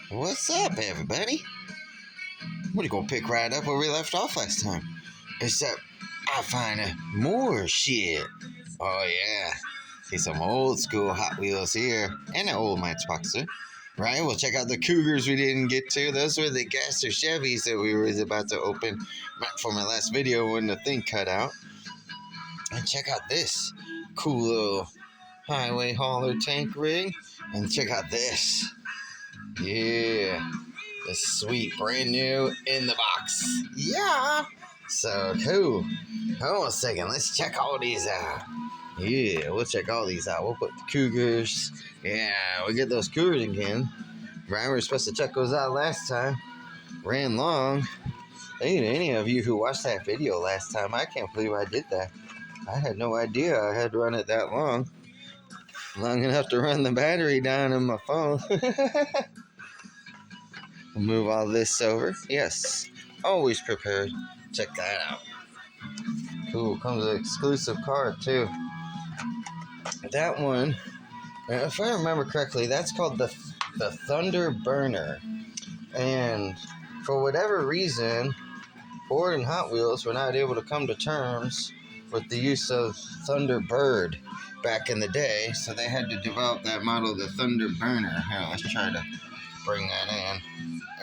What's up, everybody? We're gonna pick right up where we left off last time. Except I find more shit. Oh yeah, see some old school Hot Wheels here and an old Matchboxer. Right, we'll check out the Cougars we didn't get to. Those were the Gasser Chevys that we were about to open for my last video when the thing cut out. And check out this cool little highway hauler tank rig. And check out this. Yeah. This sweet brand new in the box. Yeah. So cool. Hold on a second. Let's check all these out. Yeah, we'll check all these out. We'll put the Cougars. Yeah, we'll get those Cougars again. Right, we were supposed to check those out last time. Ran long. Any of you who watched that video last time, I can't believe I did that. I had no idea I had run it that long. Long enough to run the battery down on my phone. We'll move all this over. Yes, always prepared. Check that out. Cool, comes with an exclusive card too. That one, if I remember correctly, that's called the Thunder Burner. And for whatever reason, Ford and Hot Wheels were not able to come to terms with the use of Thunderbird back in the day, so they had to develop that model, the Thunder Burner. Here, let's try to bring that in.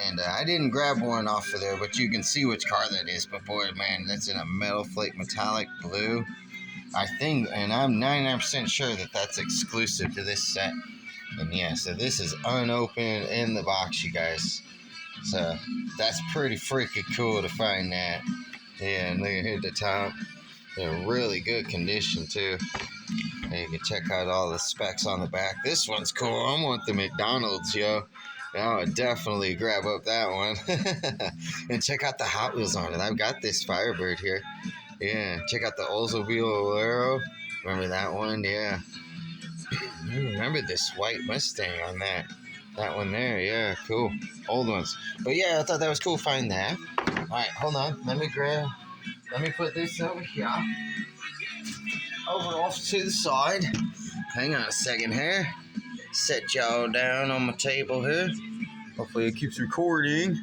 And I didn't grab one off of there, but you can see which car that is. But boy, man, that's in a metal flake metallic blue. I think, and I'm 99% sure that that's exclusive to this set. And yeah, so this is unopened in the box, you guys. So that's pretty freaking cool to find that. Yeah, and look at the top. They're in really good condition too. And you can check out all the specs on the back. This one's cool. I want the McDonald's, yo. I would definitely grab up that one. And check out the Hot Wheels on it. I've got this Firebird here. Yeah, check out the Oldsmobile Alero. Remember that one? Yeah. Remember this white Mustang on that. That one there, yeah, cool. Old ones. But yeah, I thought that was cool finding that. Alright, hold on. Let me put this over here. Over off to the side. Hang on a second here. Set y'all down on my table here. Hopefully it keeps recording.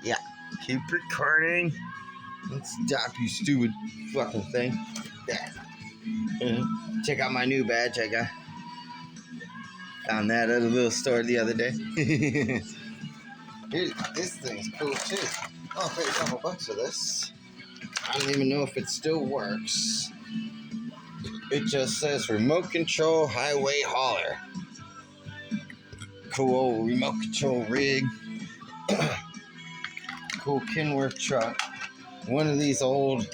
Yeah, keep recording. Let's stop, you stupid fucking thing. Yeah. Check out my new badge I got. Found that at a little store the other day. Dude, this thing's cool too. I'll pay a couple bucks for this. I don't even know if it still works. It just says remote control highway hauler. Cool old remote control rig. Cool Kenworth truck. One of these old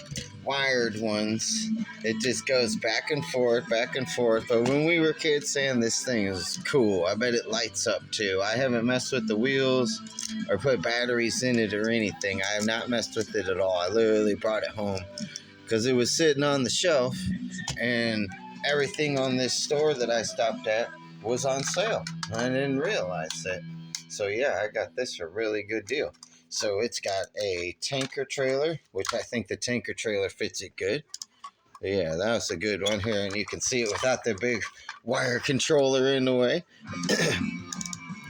wired ones. It just goes back and forth, back and forth. But when we were kids saying this thing is cool, I bet it lights up too. I haven't messed with the wheels or put batteries in it or anything. I have not messed with it at all. I literally brought it home because it was sitting on the shelf and everything on this store that I stopped at was on sale. I didn't realize that. So yeah, I got this for a really good deal. So it's got a tanker trailer, which I think the tanker trailer fits it good. Yeah, that was a good one here, and you can see it without the big wire controller in the way.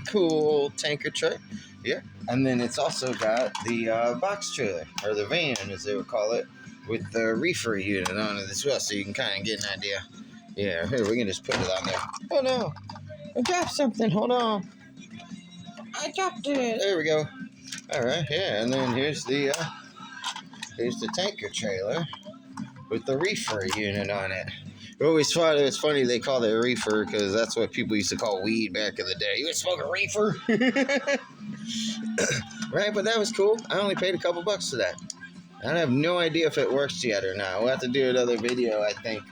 Cool old tanker truck. Yeah, and then it's also got the box trailer, or the van as they would call it, with the reefer unit on it as well, so you can kind of get an idea. Yeah, here, we can just put it on there. Oh no, I dropped something, hold on. I dropped it. There we go. All right, yeah, and then here's the tanker trailer with the reefer unit on it. I always thought it was funny they called it a reefer because that's what people used to call weed back in the day. You would smoke a reefer? Right, but that was cool. I only paid a couple bucks for that. I have no idea if it works yet or not. We'll have to do another video, I think,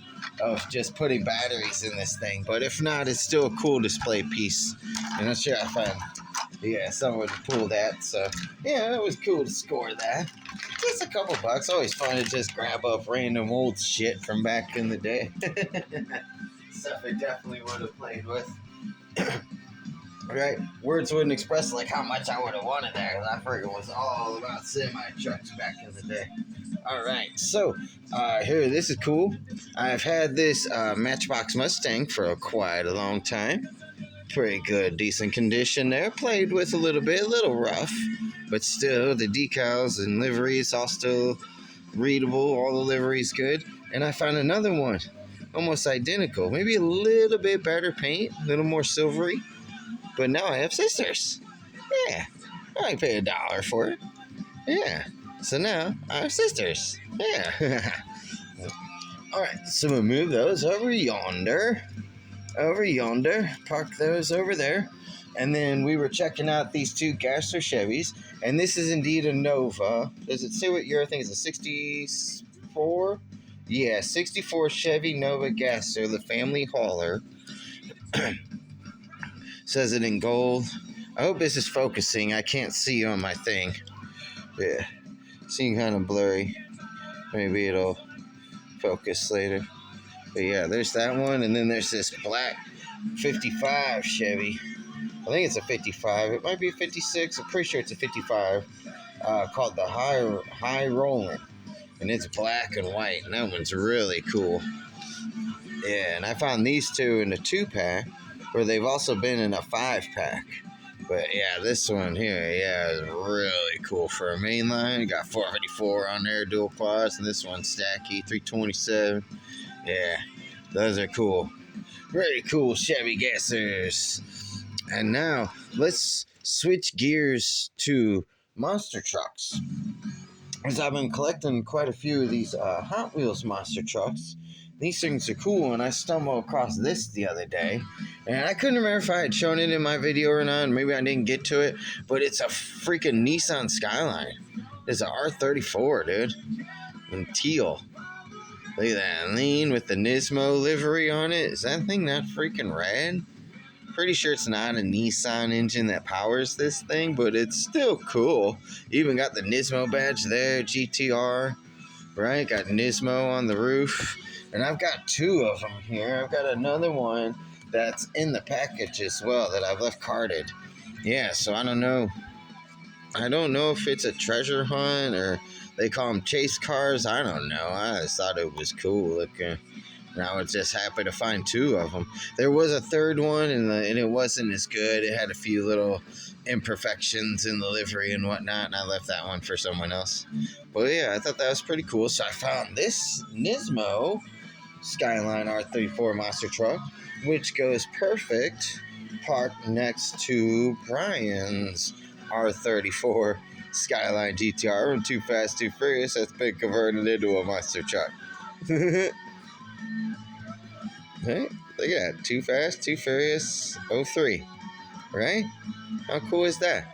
of just putting batteries in this thing. But if not, it's still a cool display piece. And I'm sure I find, yeah, someone would pull that. So, yeah, it was cool to score that. Just a couple bucks. Always fun to just grab up random old shit from back in the day. Stuff I definitely would have played with. Right? Words wouldn't express like how much I would have wanted there. I friggin' was all about semi-trucks back in the day. Alright, so here, this is cool. I've had this Matchbox Mustang for quite a long time. Pretty good, decent condition there. Played with a little rough, but still the decals and liveries all still readable. All the liveries good. And I found another one, almost identical, maybe a little bit better paint, a little more silvery. But now I have sisters. Yeah, I pay $1 for it. Yeah, so now I have sisters. Yeah. All right, so we'll move those over yonder. Park those over there. And then we were checking out these two Gasser Chevys, and this is indeed a Nova. Does it say what year? I think it's a 64? Yeah, 64 Chevy Nova Gasser, the family hauler. Says it in gold. I hope this is focusing. I can't see on my thing. Yeah, seeing kind of blurry. Maybe it'll focus later. But yeah, there's that one, and then there's this black 55 Chevy. I think it's a 55. It might be a 56. I'm pretty sure it's a 55. Called the High Rollin', and it's black and white, and that one's really cool. Yeah, and I found these two in a 2-pack, where they've also been in a 5-pack. But yeah, this one here, yeah, is really cool for a mainline. You got 454 on there, dual quads, and this one's stacky, 327. Yeah, those are cool. Very cool Chevy Gassers. And now, let's switch gears to monster trucks. Because I've been collecting quite a few of these Hot Wheels monster trucks. These things are cool, and I stumbled across this the other day. And I couldn't remember if I had shown it in my video or not. Maybe I didn't get to it. But it's a freaking Nissan Skyline. It's an R34, dude. In teal. Look at that lean with the Nismo livery on it. Is that thing not freaking rad? Pretty sure it's not a Nissan engine that powers this thing, but it's still cool. Even got the Nismo badge there, GTR, right? Got Nismo on the roof. And I've got 2 of them here. I've got another one that's in the package as well that I've left carded. Yeah, so I don't know. I don't know if it's a treasure hunt or they call them chase cars. I don't know. I just thought it was cool looking. And I was just happy to find 2 of them. There was a third one, and it wasn't as good. It had a few little imperfections in the livery and whatnot, and I left that one for someone else. But yeah, I thought that was pretty cool. So I found this Nismo Skyline R34 monster truck, which goes perfect parked next to Brian's R34 Skyline GTR and Too Fast, Too Furious that's been converted into a monster truck. Right? Look at that. Too Fast, Too Furious 03. Right? How cool is that?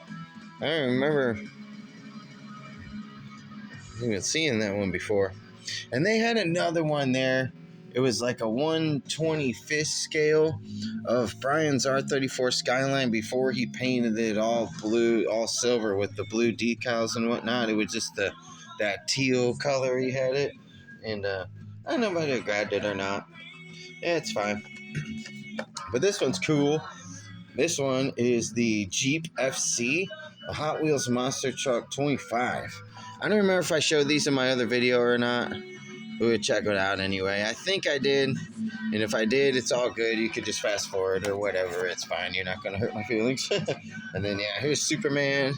I don't remember even seeing that one before. And they had another one there. It was like a 1/25th scale of Brian's R34 Skyline before he painted it all blue, all silver with the blue decals and whatnot. It was just that teal color he had it. And I don't know if I grabbed it or not. Yeah, it's fine. But this one's cool. This one is the Jeep FC, a Hot Wheels Monster Truck 25. I don't remember if I showed these in my other video or not. We would check it out anyway. I think I did. And if I did, it's all good. You could just fast forward or whatever. It's fine. You're not going to hurt my feelings. And then, yeah, here's Superman.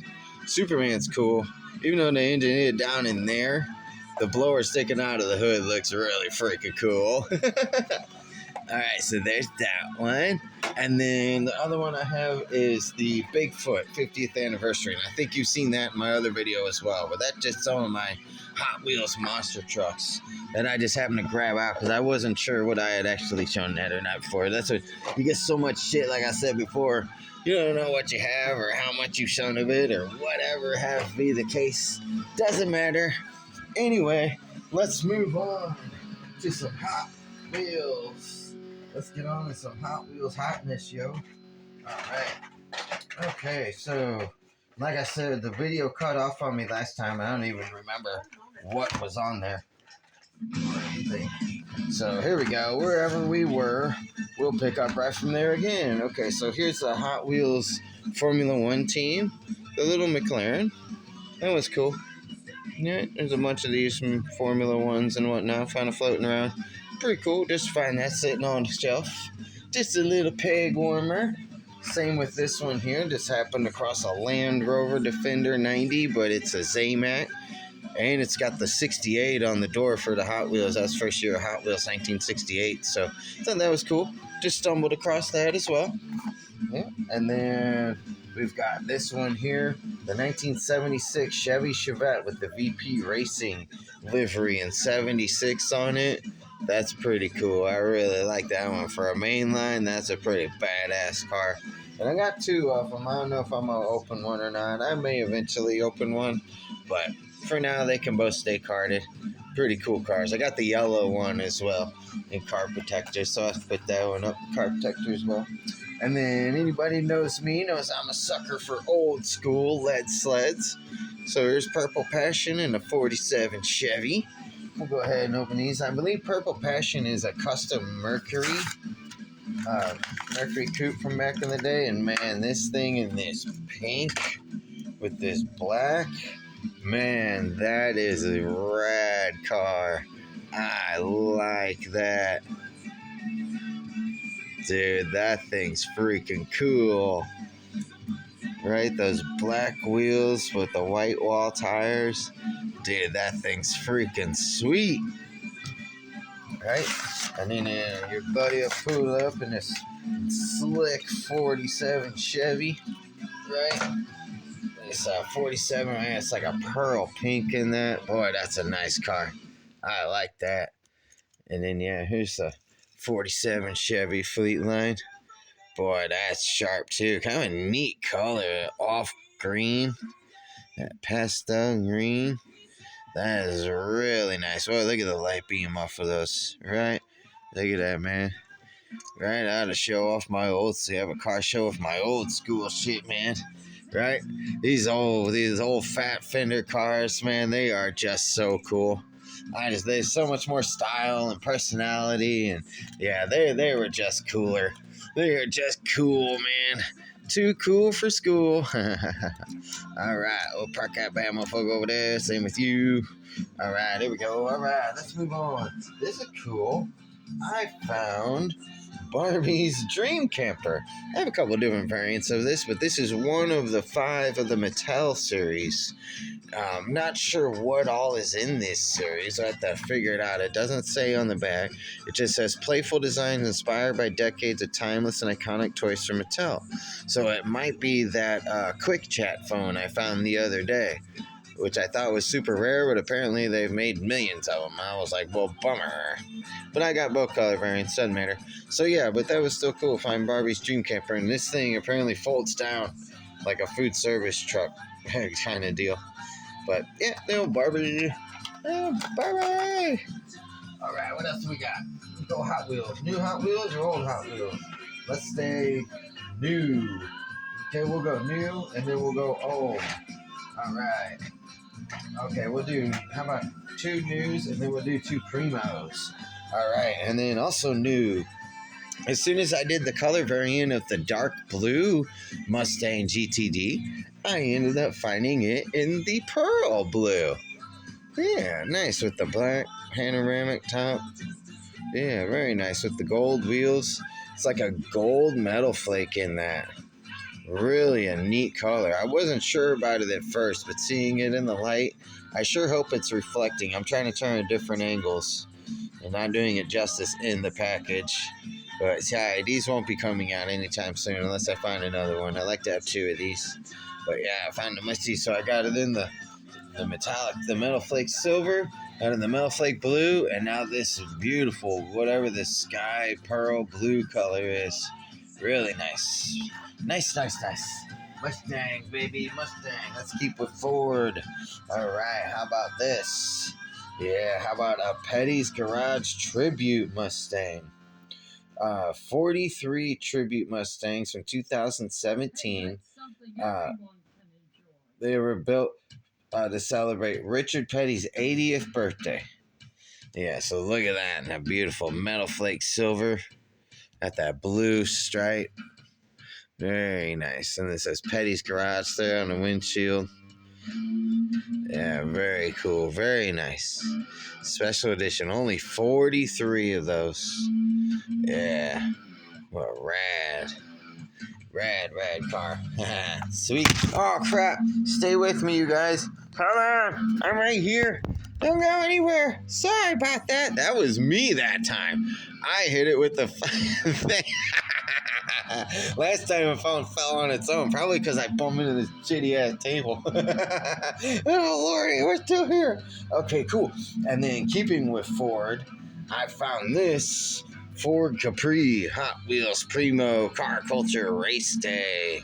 Superman's cool. Even though they engineered it down in there, the blower sticking out of the hood looks really freaking cool. All right, so there's that one. And then the other one I have is the Bigfoot 50th anniversary. And I think you've seen that in my other video as well. But that's just some of my Hot Wheels monster trucks that I just happened to grab out because I wasn't sure what I had actually shown that or not before. That's what you get so much shit, like I said before. You don't know what you have or how much you've shown of it or whatever have be the case. Doesn't matter. Anyway, let's move on to some Hot Wheels. Let's get on to some Hot Wheels hotness, yo. All right. Okay, so like I said, the video cut off on me last time. I don't even remember what was on there or anything. So here we go. Wherever we were, we'll pick up right from there again. Okay, so here's the Hot Wheels Formula One team. The little McLaren. That was cool. Yeah, there's a bunch of these from Formula Ones and whatnot, kind of floating around. Pretty cool. Just find that sitting on the shelf. Just a little peg warmer. Same with this one here. Just happened across a Land Rover Defender 90, but it's a Zamac. And it's got the 68 on the door for the Hot Wheels. That's first year of Hot Wheels, 1968. So I thought that was cool. Just stumbled across that as well. Yeah. And then we've got this one here, the 1976 Chevy Chevette with the VP Racing livery and 76 on it. That's pretty cool. I really like that one. For a mainline, that's a pretty badass car. And I got two of them. I don't know if I'm going to open one or not. I may eventually open one, but for now, they can both stay carded. Pretty cool cars. I got the yellow one as well in car protector, so I have to put that one up in car protector as well. And then anybody knows me knows I'm a sucker for old school lead sleds. So here's Purple Passion and a 47 Chevy. We'll go ahead and open these. I believe Purple Passion is a custom Mercury coupe from back in the day. And man, this thing in this pink with this black, man, that is a rad car. I like that. Dude, that thing's freaking cool. Right? Those black wheels with the white wall tires. Dude, that thing's freaking sweet. Right? And then your buddy will pull up in this slick 47 Chevy. Right? It's a 47, man. It's like a pearl pink in that. Boy, that's a nice car. I like that. And then, yeah, here's the 47 Chevy Fleetline. Boy, that's sharp too. Kind of a neat color. Off green. That pastel green. That is really nice. Oh, look at the light beam off of those. Right? Look at that, man. Right? I had to show off my old, so you have a car show with my old school shit, man. Right? These old fat fender cars, man, they are just so cool. There's so much more style and personality, and yeah, they were just cooler. They are just cool, man. Too cool for school. All right, we'll park that bad motherfucker over there. Same with you. All right, here we go. All right, let's move on. This is cool. I found Barbie's Dream Camper. I have a couple different variants of this, but this is one of the 5 of the Mattel series. Not sure what all is in this series. I have to figure it out. It doesn't say on the back. It just says playful designs inspired by decades of timeless and iconic toys from Mattel. So it might be that quick chat phone I found the other day, which I thought was super rare, but apparently they've made millions of them. I was like, well, bummer. But I got both color variants, doesn't matter. So yeah, but that was still cool. Find Barbie's Dream Camper, and this thing apparently folds down like a food service truck kind of deal. But yeah, no Barbie. Oh, Barbie. All right, what else do we got? Let's go Hot Wheels. New Hot Wheels or old Hot Wheels? Let's stay new. Okay, we'll go new, and then we'll go old. All right. Okay, we'll do, how about 2 news, and then we'll do 2 primos. All right, and then also new. As soon as I did the color variant of the dark blue Mustang GTD, I ended up finding it in the pearl blue. Yeah, nice with the black panoramic top. Yeah, very nice with the gold wheels. It's like a gold metal flake in that. Really a neat color. I wasn't sure about it at first, but seeing it in the light, I sure hope it's reflecting. I'm trying to turn at different angles and not doing it justice in the package. But yeah, these won't be coming out anytime soon unless I find another one. I like to have 2 of these. But yeah, I found the musty, so I got it in the metallic, the metal flake silver, out in the metal flake blue, and now this beautiful, whatever this sky pearl blue color is. Really nice. Nice. Mustang, baby, Mustang. Let's keep it forward. All right, how about this? Yeah, how about a Petty's Garage Tribute Mustang? 43 Tribute Mustangs from 2017. They were built to celebrate Richard Petty's 80th birthday. Yeah, so look at that. And that beautiful metal flake silver. Got that blue stripe. Very nice. And it says Petty's Garage there on the windshield. Yeah, very cool. Very nice. Special edition. Only 43 of those. Yeah. What rad. Rad car. Sweet. Oh, crap. Stay with me, you guys. Hold on. I'm right here. Don't go anywhere. Sorry about that. That was me that time. I hit it with the thing. Last time the phone fell on its own, probably because I bumped into this shitty ass table. Oh, Lordy, we're still here. Okay, cool. And then keeping with Ford, I found this Ford Capri Hot Wheels Primo Car Culture Race Day.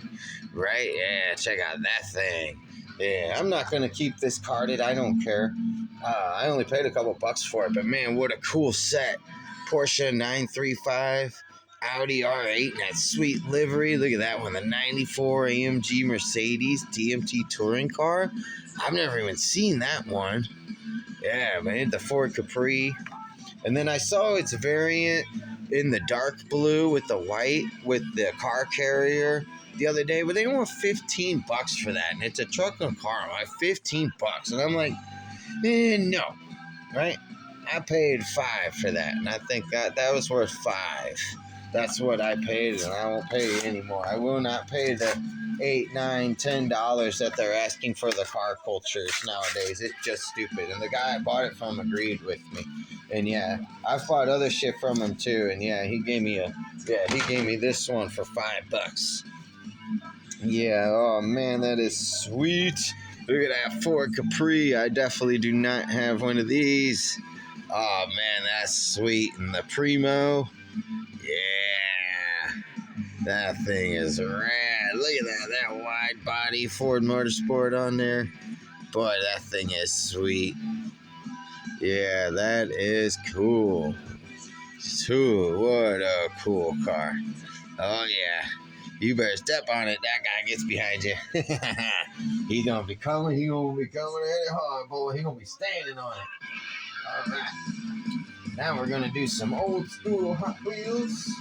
Right? Yeah, check out that thing. Yeah, I'm not going to keep this carded. I don't care. I only paid a couple bucks for it, but man, what a cool set. Porsche 935, Audi R8, and that sweet livery. Look at that one, the 94 AMG Mercedes DMT touring car. I've never even seen that one. Yeah, man, the Ford Capri. And then I saw its variant in the dark blue with the white with the car carrier the other day, but they want $15 for that, and it's a truck and car, like $15, and I'm like, no, right? I paid $5 for that, and I think that was worth $5. That's what I paid, and I won't pay anymore. I will not pay the $8, $9, $10 that they're asking for the car cultures nowadays. It's just stupid. And the guy I bought it from agreed with me. And yeah, I've bought other shit from him too. And yeah, he gave me this one for $5. Yeah, oh man, that is sweet. Look at that Ford Capri. I definitely do not have one of these. Oh man, that's sweet. And the Primo. Yeah, that thing is rad. Look at that wide body Ford Motorsport on there. Boy, that thing is sweet. Yeah, that is cool. What a cool car. Oh yeah, you better step on it. That guy gets behind you. He gonna be coming at it hard, boy. He gonna be standing on it. All right. Now we're going to do some old school Hot Wheels,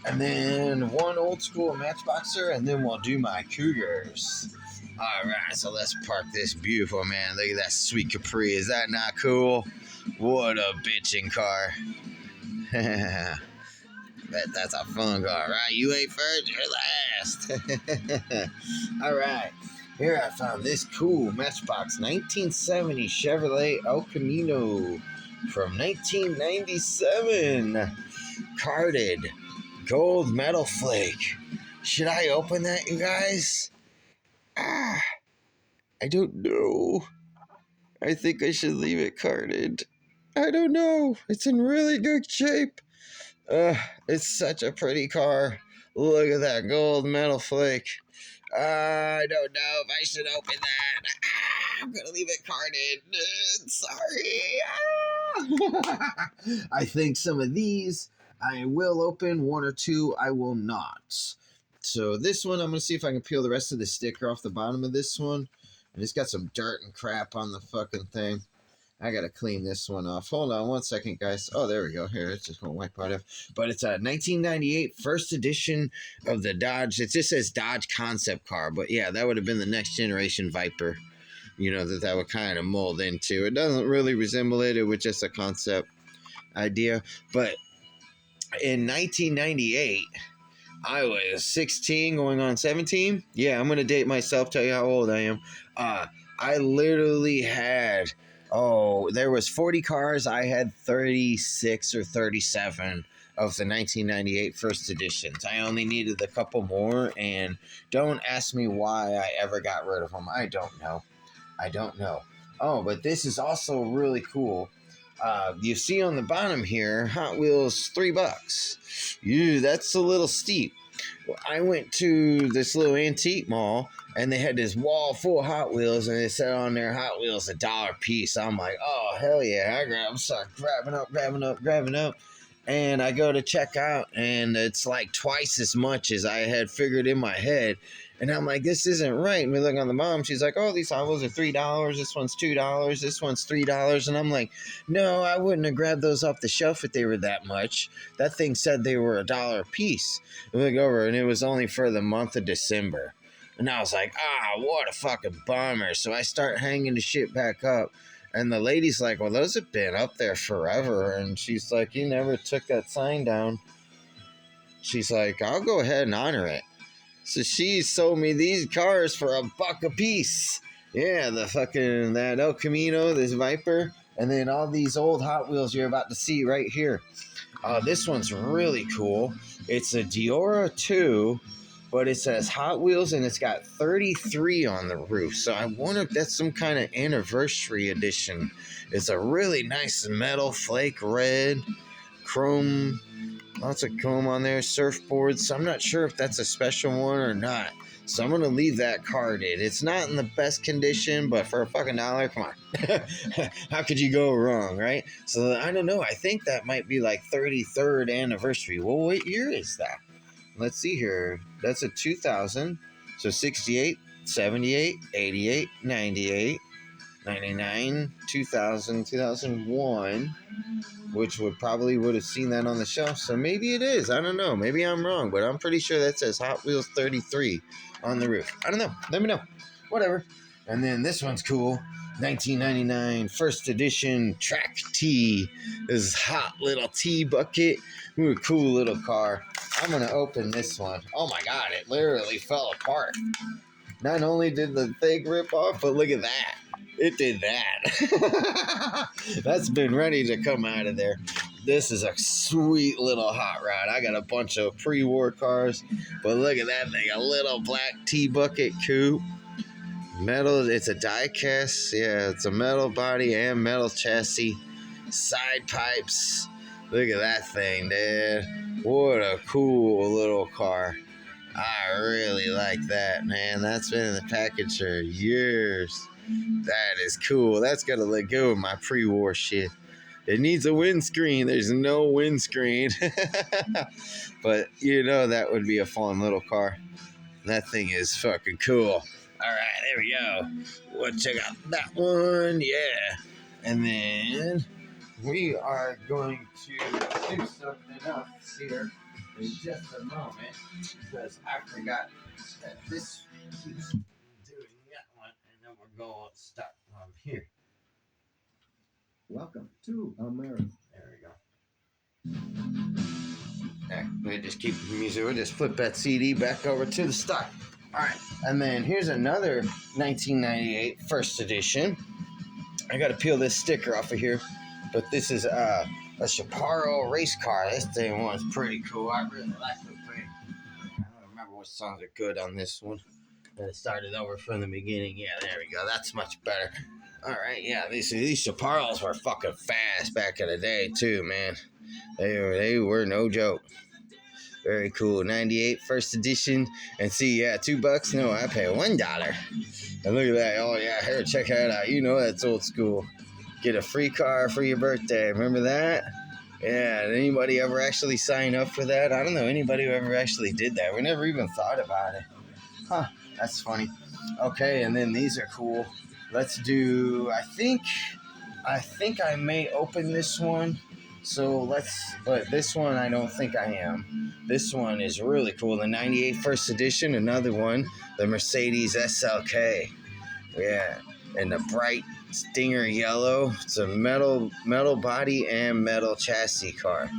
and then one old school Matchboxer, and then we'll do my Cougars. All right, so let's park this beautiful, man. Look at that sweet Capri. Is that not cool? What a bitchin' car. That's a fun car, right? You ain't first, you're last. All right. Here I found this cool Matchbox 1970 Chevrolet El Camino from 1997. Carded gold metal flake. Should I open that, you guys? I don't know. I think I should leave it carded. I don't know. It's in really good shape. It's such a pretty car. Look at that gold metal flake. I don't know if I should open that. I'm going to leave it carded. Sorry. I think some of these I will open. One or two I will not. So this one, I'm going to see if I can peel the rest of the sticker off the bottom of this one. And it's got some dirt and crap on the fucking thing. I got to clean this one off. Hold on one second, guys. Oh, there we go. Here, it's just going to wipe out of. But it's a 1998 first edition of the Dodge. It just says Dodge concept car. But yeah, that would have been the next generation Viper. You know, that would kind of mold into. It doesn't really resemble it. It was just a concept idea. But in 1998, I was 16 going on 17. Yeah, I'm going to date myself, tell you how old I am. I literally had... there was 40 cars. I had 36 or 37 of the 1998 first editions. I only needed a couple more, and don't ask me why I ever got rid of them. I don't know. Oh, but this is also really cool. You see on the bottom here, Hot Wheels $3. That's a little steep. Well, I went to this little antique mall, and they had this wall full of Hot Wheels, and it said on there, Hot Wheels $1 a piece. I'm like, oh, hell yeah. I start grabbing up. And I go to check out, and it's like twice as much as I had figured in my head. And I'm like, this isn't right. And we look on the bottom. She's like, oh, these Hot Wheels are $3. This one's $2. This one's $3. And I'm like, no, I wouldn't have grabbed those off the shelf if they were that much. That thing said they were $1 a piece. We look over, and it was only for the month of December. And I was like, what a fucking bummer. So I start hanging the shit back up. And the lady's like, well, those have been up there forever. And she's like, you never took that sign down. She's like, I'll go ahead and honor it. So she sold me these cars for $1 a piece. Yeah, the fucking that El Camino, this Viper, and then all these old Hot Wheels you're about to see right here. This one's really cool. It's a Diora 2, but it says Hot Wheels and it's got 33 on the roof. So I wonder if that's some kind of anniversary edition. It's a really nice metal flake red, chrome, lots of chrome on there, surfboards. So I'm not sure if that's a special one or not. So I'm gonna leave that carded. It's not in the best condition, but for $1, come on. How could you go wrong, right? So I don't know. I think that might be like 33rd anniversary. Well, what year is that? Let's see here. That's a 2000. So 68, 78, 88, 98, 99, 2000, 2001. Which would have seen that on the shelf. So maybe it is. I don't know. Maybe I'm wrong, but I'm pretty sure that says Hot Wheels 33 on the roof. I don't know. Let me know. Whatever. And then this one's cool. 1999 first edition track T. This hot little T bucket. Ooh, a cool little car. I'm going to open this one. Oh my God, it literally fell apart. Not only did the thing rip off, but look at that. It did that. That's been ready to come out of there. This is a sweet little hot rod. I got a bunch of pre-war cars, but look at that thing. A little black T-bucket coupe. Metal, it's a die cast. Yeah, it's a metal body and metal chassis. Side pipes. Look at that thing, dude. What a cool little car. I really like that, man. That's been in the package for years. That is cool. That's got to let go of my pre-war shit. It needs a windscreen. There's no windscreen. But, you know, that would be a fun little car. That thing is fucking cool. All right, there we go. We'll check out that one. Yeah. And then we are going to do something else here in just a moment because I forgot that this keeps doing that one, and then we're going to start from here. Welcome to America. There we go. Okay, we just keep the music. We'll just flip that CD back over to the start. All right, and then here's another 1998 first edition. I got to peel this sticker off of here, but this is a Chaparro race car. This thing was pretty cool. I really like the thing. I don't remember what songs are good on this one. It started over from the beginning. Yeah, there we go. That's much better. All right, yeah, these Chaparros were fucking fast back in the day too, man. They were no joke. Very cool. 98 first edition. And see, yeah, $2. No, I pay $1. And look at that. Oh yeah, here, check that out. You know that's old school. Get a free car for your birthday. Remember that? Yeah, did anybody ever actually sign up for that? I don't know anybody who ever actually did that. We never even thought about it. Huh, that's funny. Okay, and then these are cool. Let's do, I think I may open this one. So but this one I don't think I am. This one is really cool. The 98 first edition, another one. The Mercedes SLK. Yeah, and the bright Stinger yellow. It's a metal body and metal chassis car.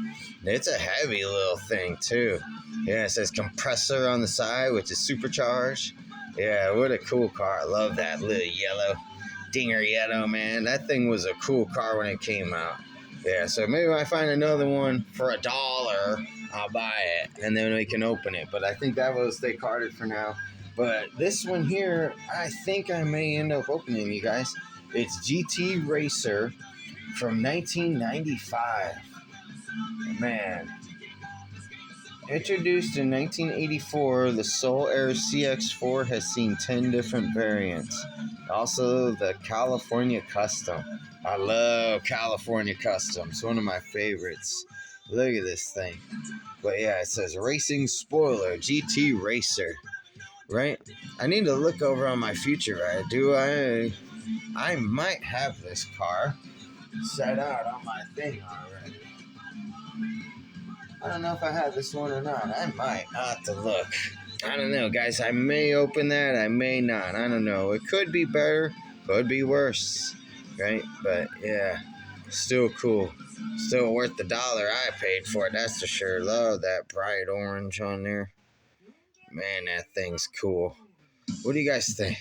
It's a heavy little thing too. Yeah, it says compressor on the side, which is supercharged. Yeah, what a cool car. I love that little yellow. Dinger yellow, man. That thing was a cool car when it came out. Yeah, so maybe if I find another one for $1, I'll buy it, and then we can open it. But I think that will stay carded for now. But this one here, I think I may end up opening, you guys. It's GT Racer from 1995. Man. Introduced in 1984, the Soul Air CX-4 has seen 10 different variants. Also, the California Custom. I love California Custom. It's one of my favorites. Look at this thing. But yeah, it says Racing Spoiler GT Racer. Right? I need to look over on my future ride. I might have this car set out on my thing already. I don't know if I have this one or not. I might. I'll have to look. I don't know, guys. I may open that. I may not. I don't know. It could be better. Could be worse. Right? But, yeah. Still cool. Still worth the $1 I paid for it. That's for sure. Love that bright orange on there. Man, that thing's cool. What do you guys think?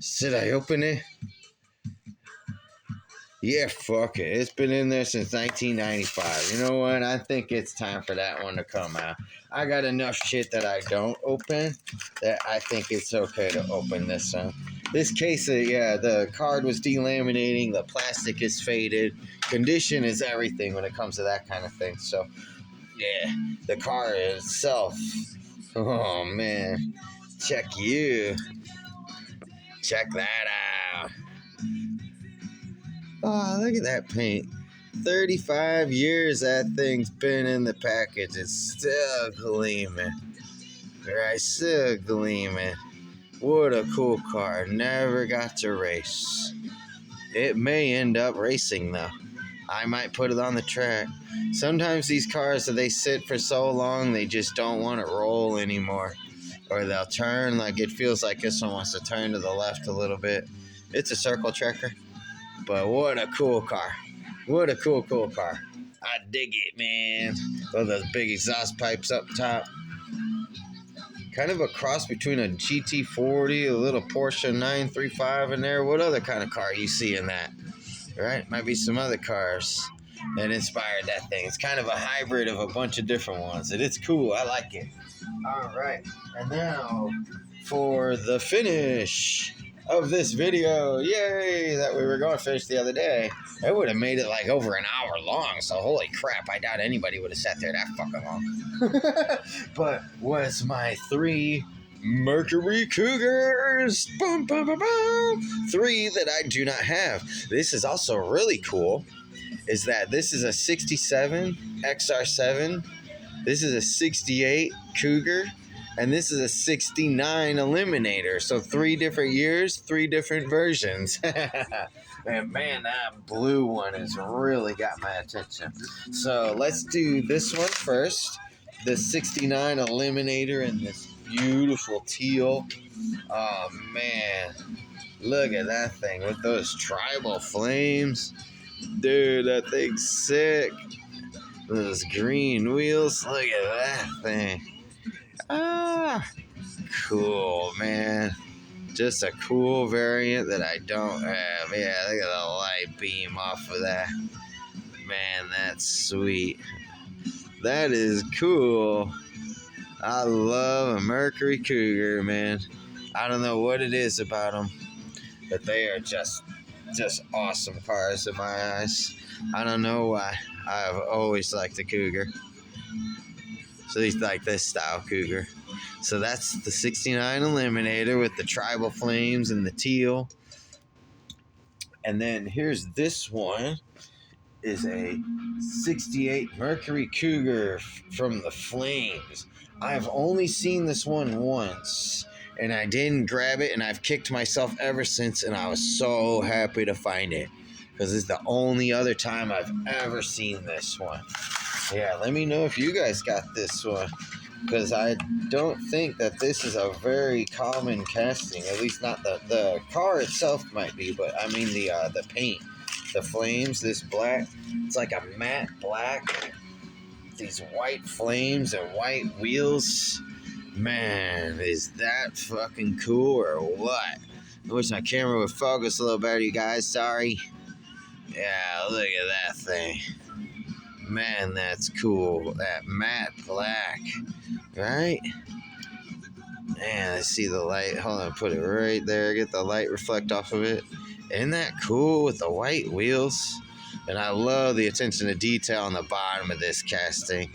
Should I open it? Yeah, fuck it. It's been in there since 1995. You know what? I think it's time for that one to come out. I got enough shit that I don't open that I think it's okay to open this one. This case, yeah, the card was delaminating. The plastic is faded. Condition is everything when it comes to that kind of thing. So, yeah, the card itself. Oh, man. Check you. Check that out. Oh, look at that paint. 35 years that thing's been in the package. It's still gleaming. Right, still gleaming. What a cool car. Never got to race. It may end up racing, though. I might put it on the track. Sometimes these cars, they sit for so long, they just don't want to roll anymore. Or they'll turn, like it feels like this one wants to turn to the left a little bit. It's a circle tracker. But what a cool car. What a cool car. I dig it, man. All those big exhaust pipes up top. Kind of a cross between a GT40, a little Porsche 935 in there. What other kind of car you see in that? Right? Might be some other cars that inspired that thing. It's kind of a hybrid of a bunch of different ones. And it's cool. I like it. All right. And now for the finish of this video. Yay, that we were going to finish the other day. It would have made it like over an hour long, so holy crap, I doubt anybody would have sat there that fucking long. But was my 3 Mercury Cougars. Boom, boom, boom, boom. 3 that I do not have. This is also really cool, is that this is a 67 XR7. This is a 68 Cougar. And this is a 69 Eliminator. So 3 different years, 3 different versions. And man, that blue one has really got my attention. So let's do this one first. The 69 Eliminator in this beautiful teal. Oh man, look at that thing with those tribal flames. Dude, that thing's sick. Those green wheels, look at that thing. Ah, cool, man. Just a cool variant that I don't have. Yeah, look at the light beam off of that. Man, that's sweet. That is cool. I love a Mercury Cougar, man. I don't know what it is about them, but they are just awesome cars in my eyes. I don't know why. I've always liked the Cougar. So he's like this style Cougar. So that's the 69 Eliminator with the tribal flames and the teal. And then here's this one. Is a 68 Mercury Cougar from the Flames. I've only seen this one once, and I didn't grab it, and I've kicked myself ever since, and I was so happy to find it, because it's the only other time I've ever seen this one. Yeah, let me know if you guys got this one, because I don't think that this is a very common casting, at least not the car itself might be, but I mean the paint. The flames, this black, it's like a matte black. These white flames and white wheels. Man, is that fucking cool or what? I wish my camera would focus a little better, you guys. Sorry. Yeah, look at that thing. Man, that's cool. That matte black. Right? Man, I see the light. Hold on, put it right there. Get the light reflect off of it. Isn't that cool with the white wheels? And I love the attention to detail on the bottom of this casting.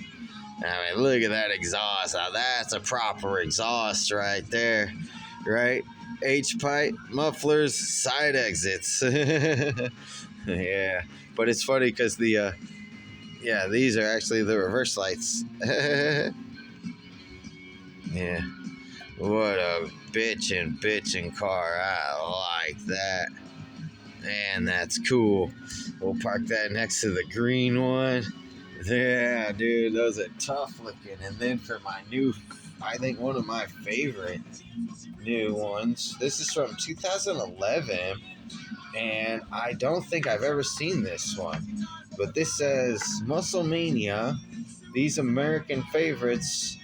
I mean, look at that exhaust. Now, that's a proper exhaust right there. Right? H-pipe, mufflers, side exits. Yeah. But it's funny because the, these are actually the reverse lights. Yeah. What a bitchin' car. I like that. Man, that's cool. We'll park that next to the green one. Yeah, dude, those are tough looking. And then for my new, I think one of my favorite new ones. This is from 2011, and I don't think I've ever seen this one. But this says Muscle Mania. These American favorites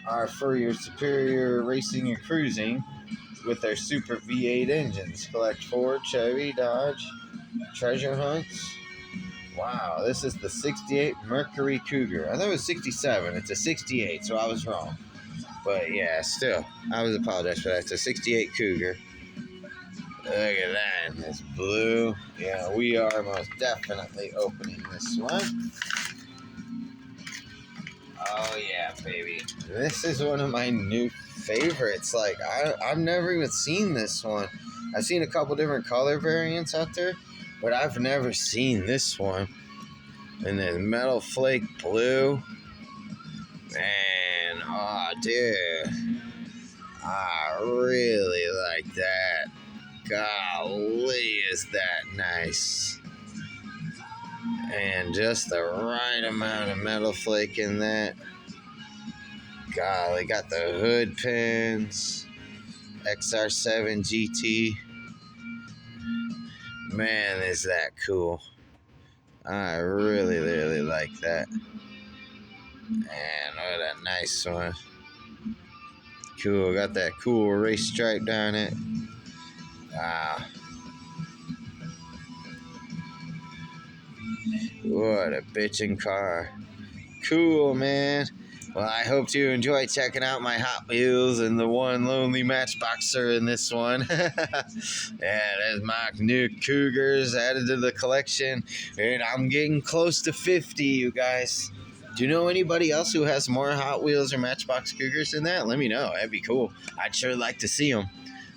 are for your superior racing and cruising with their super V8 engines. Collect Ford, Chevy, Dodge, treasure hunts. Wow, this is the 68 Mercury Cougar. I thought it was 67. It's a 68, so I was wrong. But yeah, still, I was apologize for that. It's a 68 Cougar. Look at that. It's blue. Yeah, we are most definitely opening this one. Oh yeah, baby. This is one of my new favorites. Like I've never even seen this one. I've seen a couple different color variants out there, but I've never seen this one. And then metal flake blue. Man, oh dude. I really like that. Golly, is that nice. And just the right amount of metal flake in that. Golly, got the hood pins. XR7 GT. Man, is that cool. I really, really like that. Man, what a nice one. Cool, got that cool race stripe down it. Wow. What a bitchin' car. Cool, man. Well, I hope you enjoy checking out my Hot Wheels and the one lonely Matchboxer in this one. Yeah, there's my new Cougars added to the collection. And I'm getting close to 50, you guys. Do you know anybody else who has more Hot Wheels or Matchbox Cougars than that? Let me know. That'd be cool. I'd sure like to see them.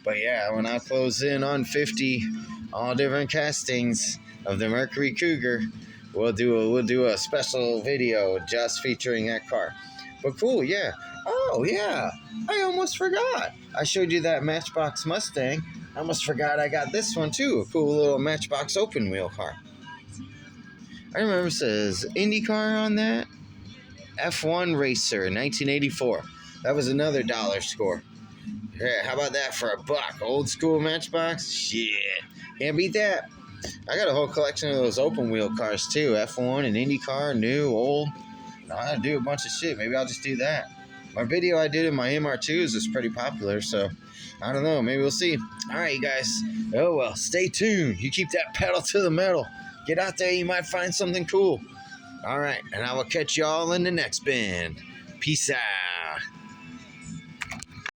But yeah, when I close in on 50, all different castings of the Mercury Cougar, we'll do a special video just featuring that car. But cool, yeah. Oh yeah, I almost forgot. I showed you that Matchbox Mustang. I almost forgot I got this one too. A cool little Matchbox open wheel car. I remember it says IndyCar on that. F1 Racer, 1984. That was another dollar score. Yeah, how about that for $1? Old school Matchbox? Shit. Can't beat that. I got a whole collection of those open wheel cars too. F1 and IndyCar, new, old. I gotta do a bunch of shit. Maybe I'll just do that. My video I did in my MR2s is pretty popular, so I don't know. Maybe we'll see. All right, you guys. Oh, well, stay tuned. You keep that pedal to the metal. Get out there. You might find something cool. All right, and I will catch y'all in the next bend. Peace out.